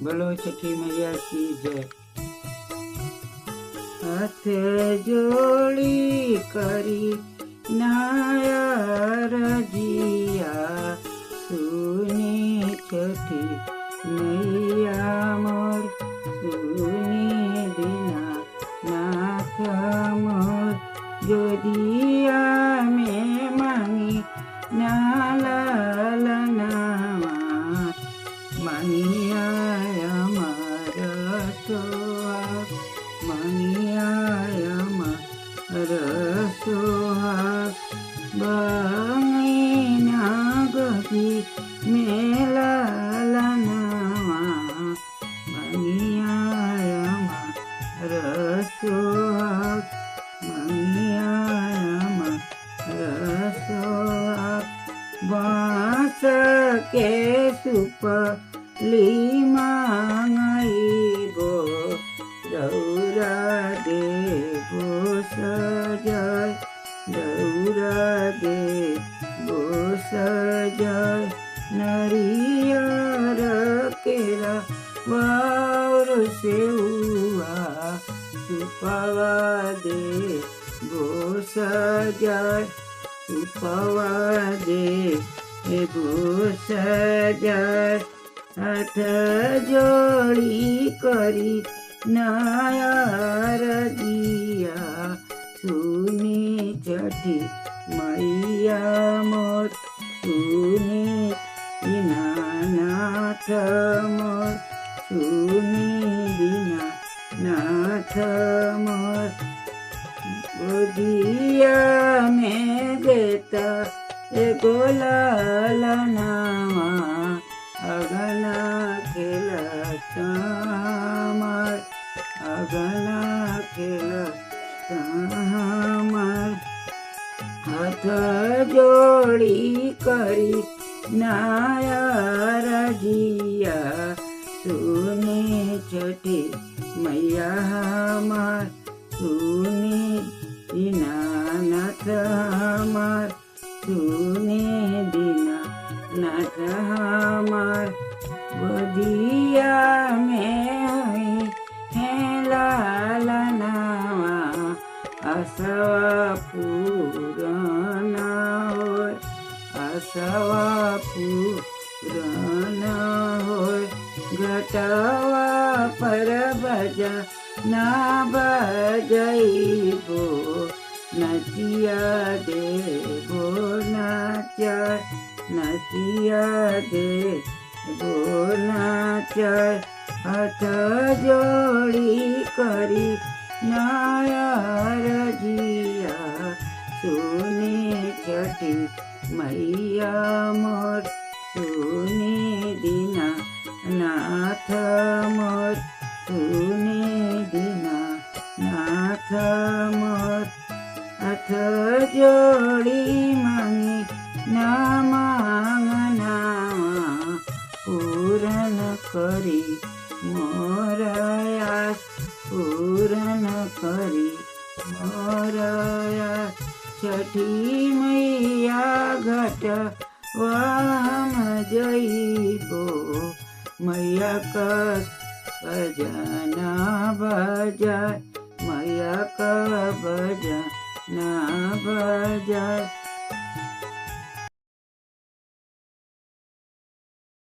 बोलो छठी मैया की जय। हाथ जोड़ी करी नायर जिया सुनी छठी मैया मोर सुनी दीना नाथ मोर जोदिया में मांगी नालाल नामा मांगिया अमर सोहाग मांगिया अमर सोहाग बंगीना गदी मेलाल नामा मांगिया अमर सोहाग मांगिया अमर सोहाग बांस के सुपली मांगइबो दौरा देबो सजाय दौरा देबो सजाय नरियर केरा वार सेउआ सुपवा देबो सजाय सुपवा देबो सजाय हाथ जोड़ी करी नायर जिया सुनी छठी मैया मोर सुनी दीनानाथ मोर सुनी दीनानाथ मोर गोदिया में देता गोलाल नामा अगना खेलता मार अगना खेलता मार हाथ जोड़ी करी नायर जिया सुनी छठी मैया मार सुनी दीनानाथ मार सुनी दीनानाथ मार गोदिया में हुई है लाल नामा आसवा पूरना होय आसवा पूरना होय घटवा पर बजा ना बजइबो नचिया देबो नाचाय नचिया देबो नाचाय हाथ जोड़ी करी नायर जिया सुनी छठी मैया मोर सुनी दीना नाथ मोर सुनी दीना नाथ मोर हाथ जोड़ी मांगी ना मांगना पूरन करी मोर आस पूरन करी मोर आस छठी मैया घट वाहन जइबो मैया का बजना बजाय मैया का बजना बजाय